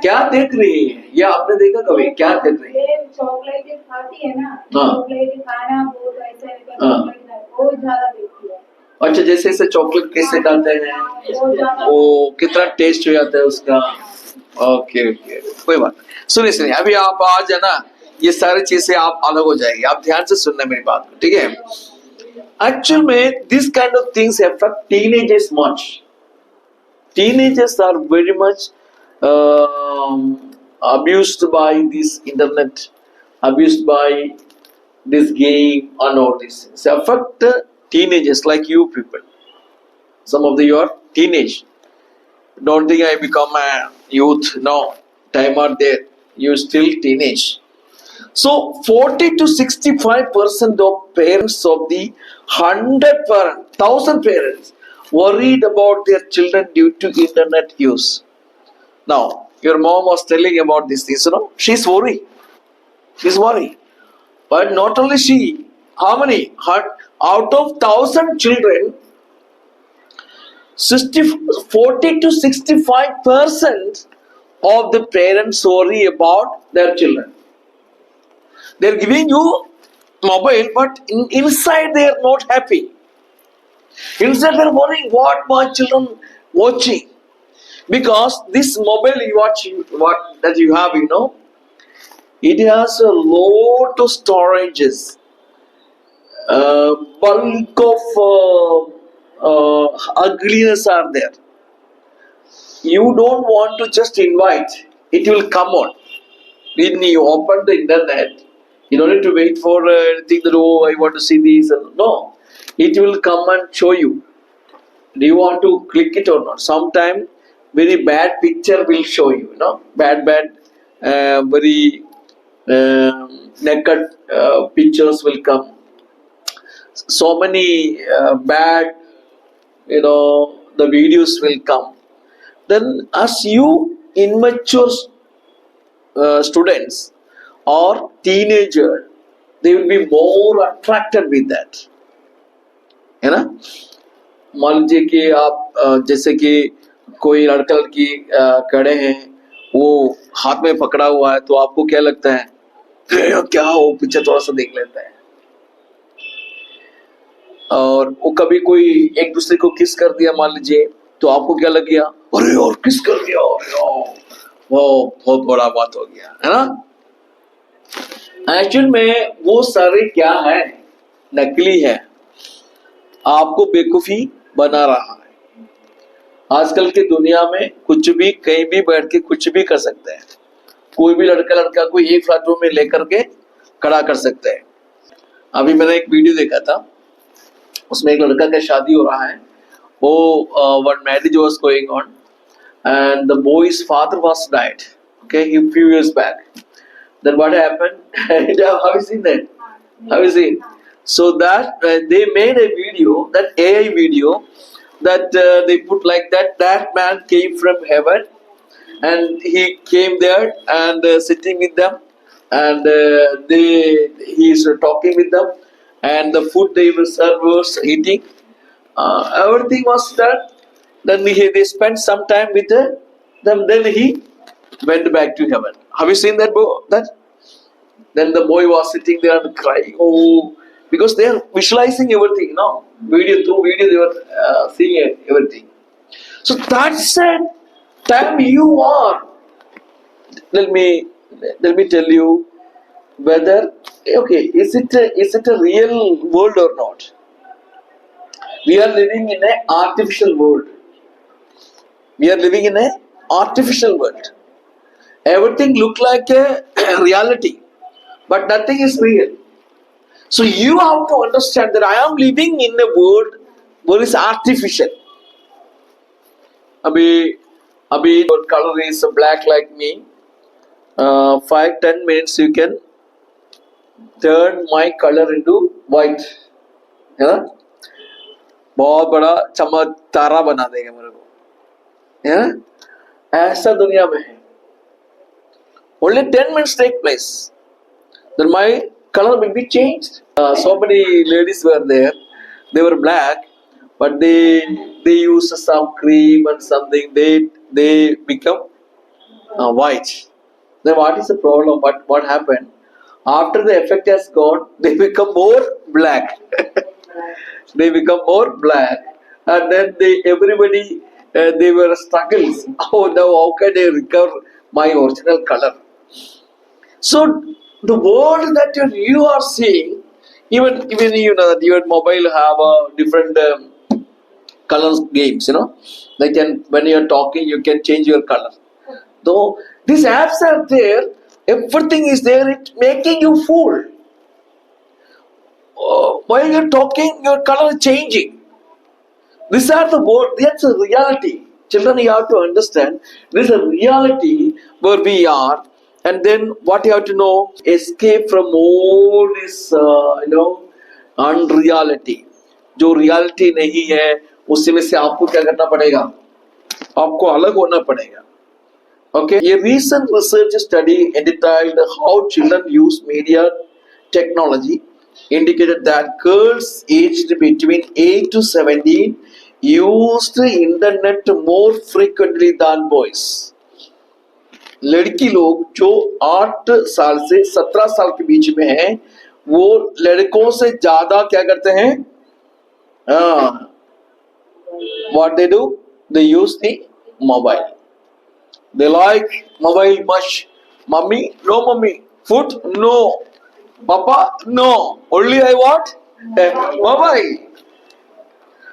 क्या देख रही है ये आपने देखा कभी? क्या देख रही है? चॉकलेट खाती है ना, हाँ। चॉकलेट खाना बहुत ऐसा हाँ। चॉकलेट बहुत ज्यादा देखती है। अच्छा, जैसे जैसे चॉकलेट कैसे खाते हैं बहुत ज्यादा वो कितना टेस्ट हो जाता है उसका। ओके ओके, कोई बात नहीं। सुनिए सुनिए, अभी आप आज है ना, ये सारी चीजें आप अलग हो जाएगी, आप ध्यान से सुनना मेरी बात को, ठीक है? एक्चुअल में this kind of things affect teenagers much. Teenagers are very much abused by this internet, abused by this game and all these things. They affect teenagers like you people. Some of you are teenage. Don't think I become a youth. No, time are there. You still teenage. So 40 to 65% of parents of the 100 parents, 1000 parents worried about their children due to internet use. Now, your mom was telling about these things, she's worried. She's worried. But not only she, how many? Out of 1000 children, 40 to 65% of the parents worry about their children. They're giving you mobile, but inside they are not happy. Inside they're worrying what my children watching. Because this mobile you watch, what that you have, it has a lot of storages, bulk of ugliness are there. You don't want to just invite, it will come on. When you open the internet, you don't need to wait for anything that, oh, I want to see this. No, it will come and show you. Do you want to click it or not? Sometime very bad picture will show you, bad, very naked pictures will come. So many bad, the videos will come. Then as you immature students or teenager, they will be more attracted with that, है ना? मान लीजिए कि आप जैसे कि कोई लड़का लड़की खड़े हैं, वो हाथ में पकड़ा हुआ है, तो आपको क्या लगता है? क्या हो, पीछे थोड़ा सा देख लेता है. और वो कभी कोई एक दूसरे को किस कर दिया मान लीजिए, तो आपको क्या लग गया? अरे और किस कर दिया, वो बहुत बड़ा बात हो गया, है ना? एक्चुअल में वो सारे क्या है? नकली है, आपको बेवकूफी बना रहा है. आजकल की दुनिया में कुछ भी कहीं भी बैठ के कुछ भी कर सकते हैं. कोई भी लड़का को एक फ्लैट रूम में लेकर के खड़ा कर सकते हैं. अभी मैंने एक वीडियो देखा था, उसमें एक लड़का का शादी हो रहा है. वो one marriage was going on and the boy's father was died, okay, a few years back. Then what happened? Have you seen that? Have you seen? So that they made a video, that AI video, that they put like that man came from heaven and he came there and sitting with them, and he is talking with them, and the food they were served was eating. Everything was done. Then they spent some time with them. Then he went back to heaven. Have you seen that? Then the boy was sitting there and crying. Oh, because they are visualizing everything, through video they were seeing everything. So that's the time you are. Let me tell you whether, okay, is it a real world or not? We are living in an artificial world. We are living in an artificial world. Everything look like a reality, but nothing is real. So you have to understand that I am living in a world where is artificial. Abhi your color is black like me. 5-10 minutes you can turn my color into white. है ना? बहुत बड़ा चमक तारा बना देगा मेरे को, है ना? ऐसा दुनिया में है. Only 10 minutes take place, then my color will be changed. So many ladies were there. They were black, but they use some cream and something. They become white. Then what is the problem? What happened? After the effect has gone, they become more black. They become more black, and then everybody they were struggles. Oh no, how can I recover my original color? So the world that you are seeing, even you know that your mobile have a different color games. You know, they can when you are talking, you can change your color. Though these apps are there, everything is there. It making you fool. While you're talking, your color is changing. These are the word. That's a reality. Children, you have to understand. This is a reality where we are, and then what you have to know: escape from all this, unreality. जो reality नहीं है, उससे में से आपको क्या करना पड़ेगा? आपको अलग होना पड़ेगा. Okay. A recent research study entitled "How Children Use Media Technology" indicated that girls aged between 8 to 17 used the internet more frequently than boys. लड़की लोग जो 8 साल से 17 साल के बीच में हैं, वो लड़कों से ज्यादा क्या करते हैं? What they do? They use the mobile. They like mobile much. Mummy? No, mummy. Food? No. Papa? No. Only I want mobile.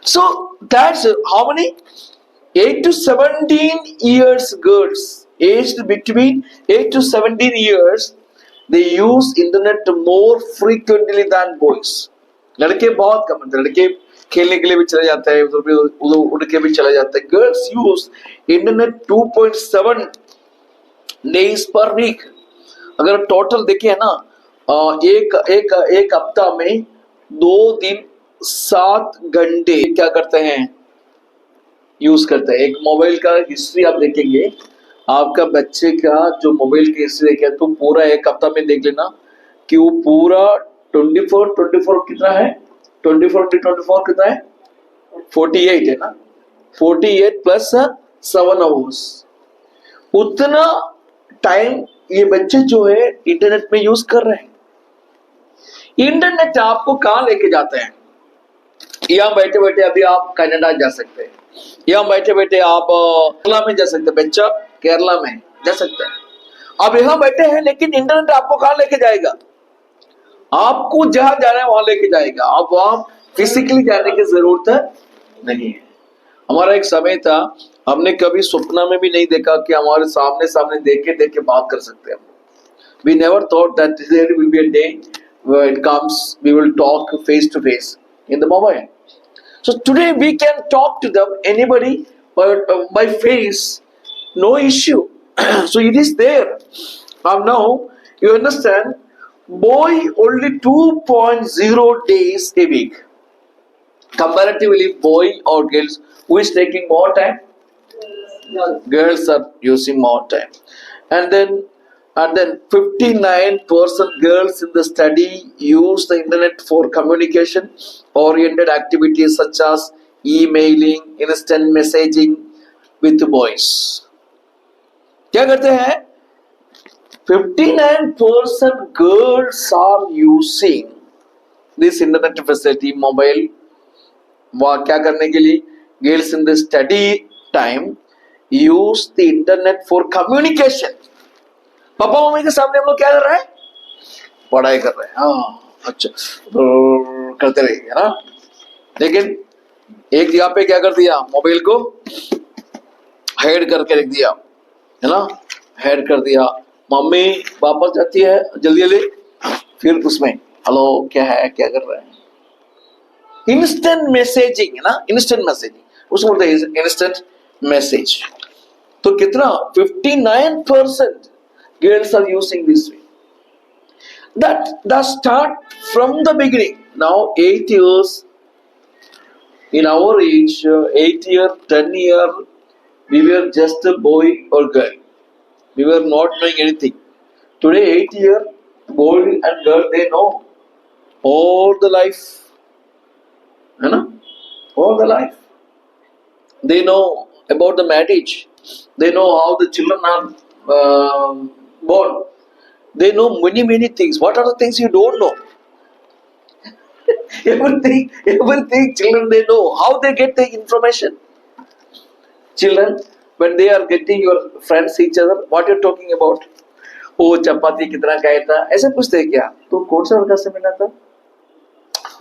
So that's how many? 8 to 17 years girls aged between 8 to 17 years, they use internet more frequently than boys. लड़के बहुत कम हैं. लड़के खेलने के लिए भी चले जाते हैं, उधर उड़ के भी चले जाते हैं. Girls use internet 2.7 days per week. अगर टोटल देखिए ना, एक एक एक हफ्ता में 2 दिन 7 घंटे क्या करते हैं? यूज करते हैं. एक मोबाइल का हिस्ट्री आप देखेंगे, आपका बच्चे का जो मोबाइल की हिस्ट्री देखें तो पूरा एक हफ्ता में देख लेना कि वो पूरा 24 कितना है? 24 कितना है? 48 है ना. 48 प्लस 7 आवर्स. उतना टाइम ये बच्चे जो है इंटरनेट में यूज कर रहे हैं. इंटरनेट आपको कहां लेके जाते हैं? यहाँ बैठे बैठे अभी आप कनाडा जा सकते हैं, यहाँ बैठे बैठे आप केरला में जा सकते हैं. बच्चा केरला में जा सकते हैं. आप यहाँ बैठे हैं, लेकिन इंटरनेट आपको कहां लेके जाएगा? आपको जहां जाना है वहां लेके जाएगा. आप वहां फिजिकली जाने की जरूरत नहीं है. हमारा एक समय था, हमने कभी सपना में भी नहीं देखा कि हमारे सामने सामने देख के बात कर सकते हैं. We never thought that there will be a day where it comes, we will talk face to face in the mobile. So today we can talk to them, anybody, by face, no issue. So it is there. Now you understand, boy only 2.0 days a week. Comparatively, boy or girls, who is taking more time? Girls are using more time. And then 59% girls in the study use the internet for communication oriented activities such as emailing, instant messaging with boys. क्या करते हैं? 59% girls are using this internet facility, mobile. वह क्या करने के लिए? Girls in the study time use the internet for communication. Papa mummy के सामने हम लोग क्या कर रहे हैं? पढ़ाई कर रहे हैं. हाँ, अच्छा करते रहेंगे ना. लेकिन एक जगह पे क्या कर दिया? मोबाइल को हाइड करके रख दिया, है ना. हाइड कर दिया. मम्मी वापस जाती है जल्दी जल्दी, फिर उसमें हेलो क्या है, क्या कर रहे हैं? इंस्टेंट मैसेजिंग है ना. इंस्टेंट मैसेजिंग, उसको बोलते हैं इंस्टेंट मैसेज. तो कितना? 59% girls are using this way. That start from the beginning. Now 8 years in our age, 8 year, 10 year, we were just a boy or girl. We were not knowing anything. Today 8 year, boy and girl, they know all the life, you know, all the life. They know about the marriage. They know how the children are born, they know many things. What are the things you don't know? Everything children they know. How they get the information? Children, when they are getting your friends each other, what you're talking about? वो चपाती कितना खाया था, ऐसे पूछते हैं क्या? तो कौन सा लड़का से मिला था?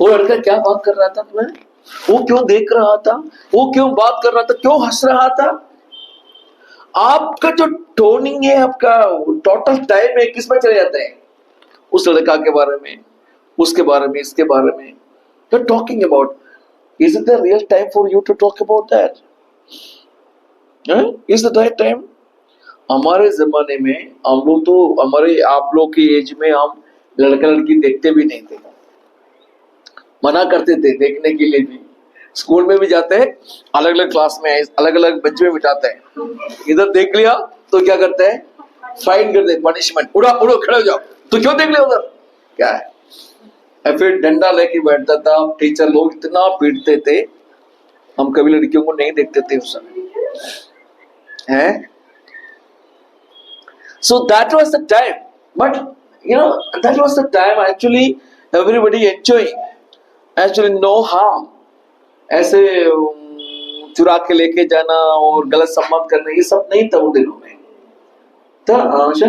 वो लड़का क्या बात कर रहा था तुम्हें? वो क्यों देख रहा था? वो क्यों बात कर रहा था? क्यों हंस रहा था? आपका जो टोनिंग है, आपका टोटल टाइम है किस में चले जाते हैं? उस लड़का के बारे में, उसके बारे में, इसके बारे में you're talking about. Is it the real time for you to talk about that? Is the right time? हमारे जमाने में हम लोग तो, हमारे आप लोग की एज में हम लड़का लड़की देखते भी नहीं थे, मना करते थे देखने के लिए भी। स्कूल में भी जाते हैं, अलग अलग क्लास में अलग अलग बेंच में बिठाते हैं, इधर देख लिया तो क्या करते हैं? फाइन कर दे, पनिशमेंट, उड़ा उड़ो, खड़े हो जाओ। तो क्यों देख लिया उधर? क्या है? फिर डंडा लेके बैठता था, टीचर लोग इतना पीटते थे, हम कभी लड़कियों को नहीं देखते थे उस समय हैं। So that was the time, but you know that was the time actually everybody enjoying, actually no harm. ऐसे चुरा के लेके जाना और गलत सम्मान करना ये सब नहीं था उन दिनों में। था आशा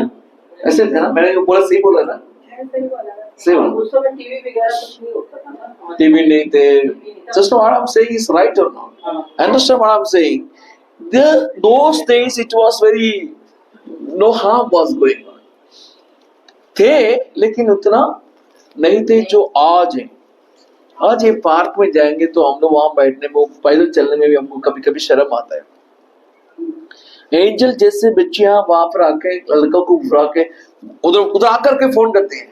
ऐसे थे ना? मैंने जो बोला सही बोला ना? सही बोला। उस समय टीवी वगैरह कुछ नहीं होता था ना। टीवी नहीं थे। Just what I'm saying is right or not? Understand what I'm saying? Those days it was very no harm was going on. थे लेकिन उतना नहीं थे जो आज है। आज ये पार्क में जाएंगे तो हम लोग वहां बैठने में, पैदल चलने में भी हमको कभी कभी शर्म आता है। एंजल जैसे बच्चियां वहां पर आके लड़का को बुला के उधर आकर के फोन करते हैं,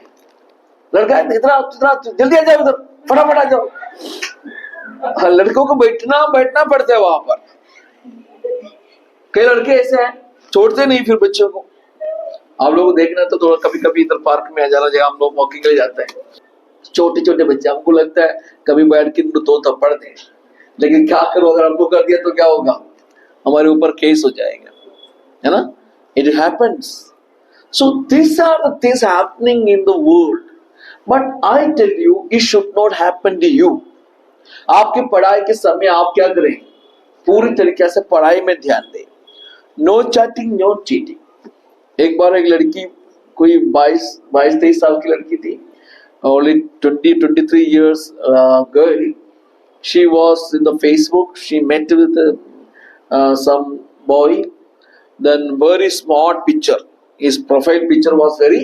लड़का इतना जल्दी आ जाओ, उधर फटाफट आ जाओ। लड़कों को बैठना पड़ता है वहां पर। कई लड़के ऐसे हैं छोड़ते नहीं फिर बच्चों को। आप लोगों को देखना तो थोड़ा कभी कभी इधर पार्क में आ जाना, जगह हम लोग वॉकिंग के लिए जाते हैं, छोटे छोटे बच्चे, हमको लगता है कभी बैठ के दो थप्पड़ दें, लेकिन क्या करो, अगर हमको कर दिया तो क्या होगा? हमारे ऊपर केस हो जाएगा, है ना? It happens. So this are the things happening in the world, but I tell you it should not happen to you. आपके पढ़ाई के समय आप क्या करें? पूरी तरीके से पढ़ाई में ध्यान दें। No chatting, no cheating. एक बार एक लड़की, कोई 22-23 साल की लड़की थी, only 23 years girl. She was in the Facebook. She met with some boy. Then very smart picture. His profile picture was very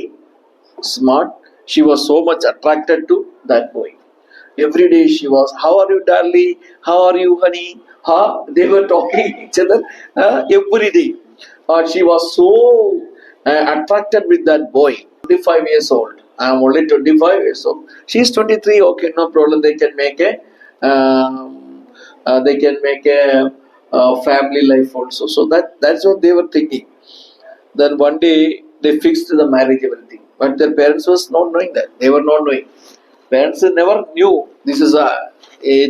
smart. She was so much attracted to that boy. Every day she was, "How are you, darling? How are you, honey?" They were talking each other every day. She was so attracted with that boy. 25 years old. I am only 25 years old. She is 23. Okay, no problem. They can make a family life also. So that's what they were thinking. Then one day they fixed the marriage, everything. But their parents was not knowing that. They were not knowing. Parents never knew this is a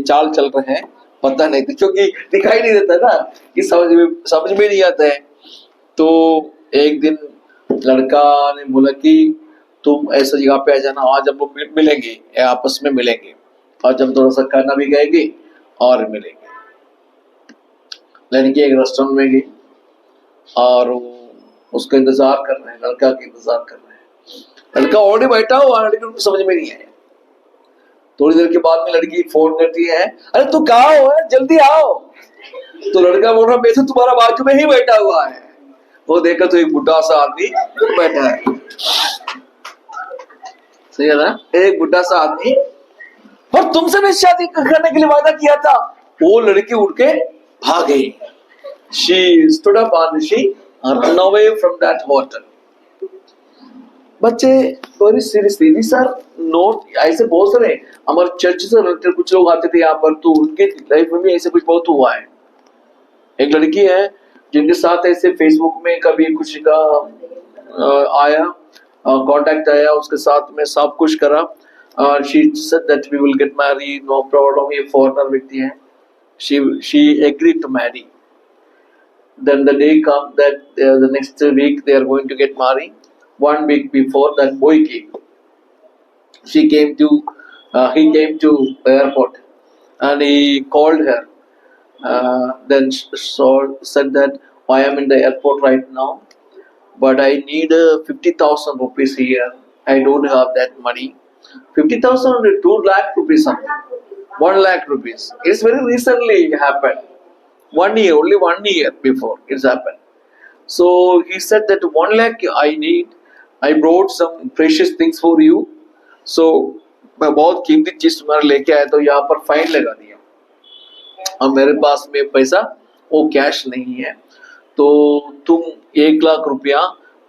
चाल चल रहे हैं, पता नहीं था, क्योंकि दिखाई नहीं देता ना, कि समझ में नहीं आता है। तो एक दिन लड़का ने बोला कि तुम ऐसा जगह पे आ जाना, आज हम लोग मिलेंगे, आपस में मिलेंगे, आज हम थोड़ा सा खाना भी खाएंगे और मिलेंगे। लड़की एक रेस्टोरेंट में गई और उसका इंतजार कर रहे हैं, लड़का का इंतजार कर रहे हैं। लड़का ऑलरेडी बैठा हुआ, लड़की को समझ में नहीं आया। थोड़ी देर के बाद में लड़की फोन करती है, अरे तू कहाँ हो, जल्दी आओ। तो लड़का बोल रहा, मैं तो तुम्हारा बाजू में ही बैठा हुआ है। वो देखा तो एक बुढ़ा सा आदमी बैठा है। सही है ना? एक बुढ़ा सा आदमी, और तुमसे भी शादी करने के लिए वादा किया था। वो लड़की उठ के भाग गई। She stood up and she ran away from that hotel. बच्चे very seriously, these are not, ऐसे बहुत सारे हमारे चर्च से रिलेटेड कुछ लोग आते थे यहाँ पर, तो उनके लाइफ में भी ऐसे कुछ बहुत हुआ है। एक लड़की है जिनके साथ ऐसे फेसबुक में कभी कुछ का आया, कांटेक्ट आया, उसके साथ में सब कुछ करा। She said that we will get married, no problem, ये फॉरेनर व्यक्ति है। She agreed to marry. Then the day comes that the next week they are going to get married. 1 week before, that boy came. She came to, he came to the airport, and he called her. Then said that I am in the airport right now, but I need 50,000 rupees here. I don't have that money. 50,000, 2 lakh rupees something. 1 lakh rupees. It's very recently happened. 1 year, only 1 year before it's happened. So he said that 1 lakh I need. I brought some precious things for you. So मैं बहुत कीमती चीज तुम्हारे लेके आया, तो यहाँ पर फाइन लगा दिया और मेरे पास में पैसा वो कैश नहीं है, तो तुम 1 लाख रुपया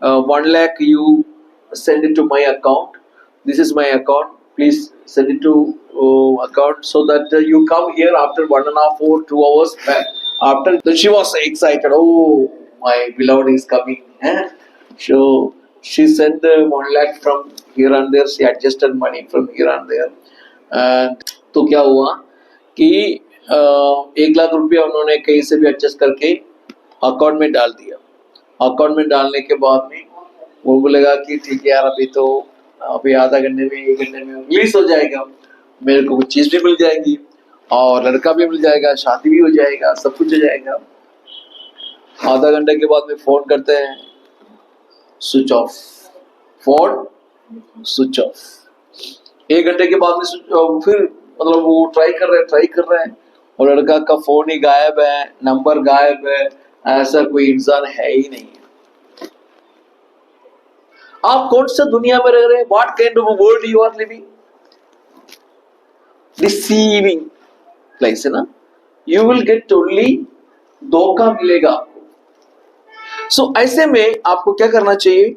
1 lakh you send it to my account. This is my account. Please send it to account so that you come here after 1.5 or 2 hours back. After, then she was excited. Oh, my beloved is coming. So she sent the 1 lakh from here and there. She adjusted money from here and there. And तो क्या हुआ कि 1 लाख रुपया उन्होंने कहीं से भी adjust करके अकाउंट में डाल दिया. अकाउंट में डालने के बाद में वो बोलेगा कि ठीक है यार, अभी आधा घंटे में 1 घंटे में रिलीज हो जाएगा, मेरे को कुछ चीज भी मिल जाएगी और लड़का भी मिल जाएगा, शादी भी हो जाएगा, सब कुछ हो जाएगा. आधा घंटे के बाद में फोन करते हैं, switch off. Phone switch off. 1 घंटे के बाद में फिर मतलब वो ट्राई कर रहे हैं और लड़का का फोन ही गायब है, नंबर गायब है. ऐसा कोई इंसान है ही नहीं है. आप कौन सा दुनिया में रह रहे हैं? What kind of world you are living? Deceiving place है ना. यू विल गेट ओनली धोखा मिलेगा आपको. सो ऐसे में आपको क्या करना चाहिए?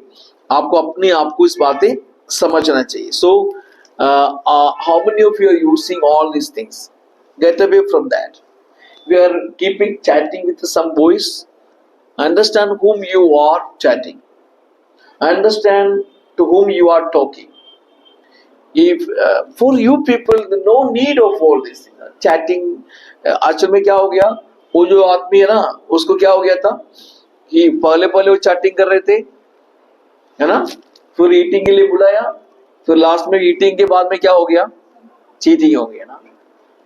आपको अपने आप को इस बातें समझना चाहिए. So how many of you are using all these things? Get away from that. We are keeping chatting with some boys. Understand whom you are chatting. Understand to whom you are talking. If for you people, no need of all this chatting. आजकल में क्या हो गया, वो जो आदमी है ना, उसको क्या हो गया था कि पहले वो चैटिंग कर रहे थे, है ना, फिर ईटिंग के लिए बुलाया, फिर लास्ट में ईटिंग के बाद में क्या हो गया, चीटिंग हो गया ना.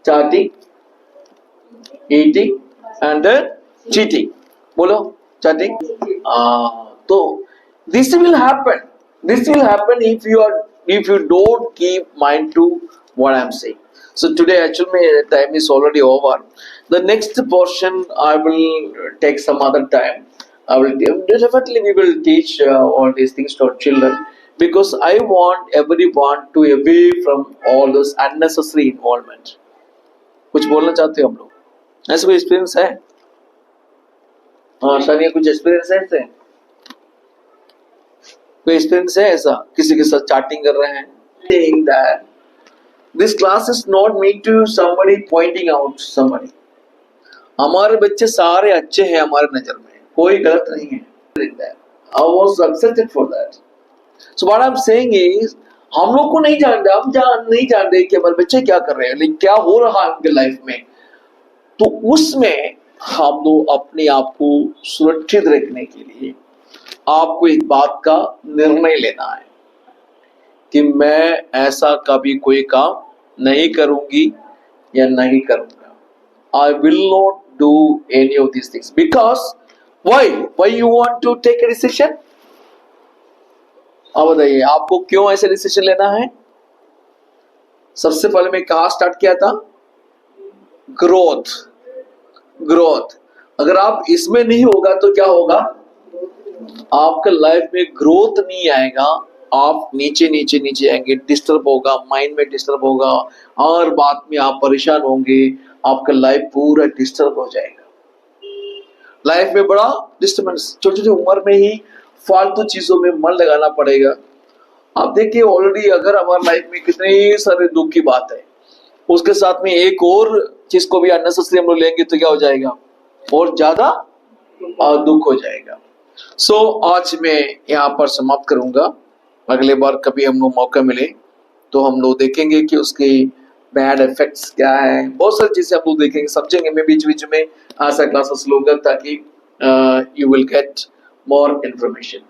Chatting, eating and then cheating. बोलो chatting. तो this will happen. This will happen if you don't keep mind to what I'm saying. So today actually time is already over. The next portion I will take some other time. I will definitely we will teach all these things to our children, because I want everyone to away from all those unnecessary involvement. कुछ बोलना चाहते हो हम लोग? ऐसा कोई experience है? हाँ शानिया, कुछ एक्सपीरियंस है ऐसे? कोई एक्सपीरियंस है ऐसा किसी के साथ चैटिंग कर रहे हैं? Saying that this class is not meant to somebody pointing out somebody. हमारे बच्चे सारे अच्छे हैं हमारे नजर में, कोई गलत नहीं है. I was accepted for that. So what I'm saying is, हम लोग को नहीं जानते, हम नहीं जानते कि हमारे बच्चे क्या कर रहे हैं, लेकिन क्या हो रहा है उनके लाइफ में. तो उसमें हम लोग अपने आप को सुरक्षित रखने के लिए आपको एक बात का निर्णय लेना है कि मैं ऐसा कभी कोई काम नहीं करूंगी या नहीं करूंगा. I will not do any of this things. Because why you want to take a decision? अब बताइए आपको क्यों ऐसे डिसीजन लेना है? सबसे पहले मैं कहा स्टार्ट किया था, ग्रोथ. अगर आप इसमें नहीं होगा तो क्या होगा? आपका लाइफ में ग्रोथ नहीं आएगा. आप नीचे आएंगे, डिस्टर्ब होगा, माइंड में डिस्टर्ब होगा, और बाद में आप परेशान होंगे. आपका लाइफ पूरा डिस्टर्ब हो जाएगा. लाइफ में बड़ा डिस्टर्बेंस. छोटी उम्र में ही फालतू चीजों में मन लगाना पड़ेगा. आप देखिए ऑलरेडी अगर हमारे लाइफ में कितने सारे दुख की बात है, उसके साथ में एक और चीज को भी अननेसेसरी हम लोग लेंगे तो क्या हो जाएगा? और ज्यादा दुख हो जाएगा. सो आज मैं यहाँ पर समाप्त करूंगा. अगले बार कभी हम लोग मौका मिले तो हम लोग देखेंगे कि उसके बैड इफेक्ट्स क्या है. बहुत सारी चीजें हम लोग देखेंगे, समझेंगे. मैं बीच बीच में ऐसा क्लासेस लूंगा ताकि you will get more information.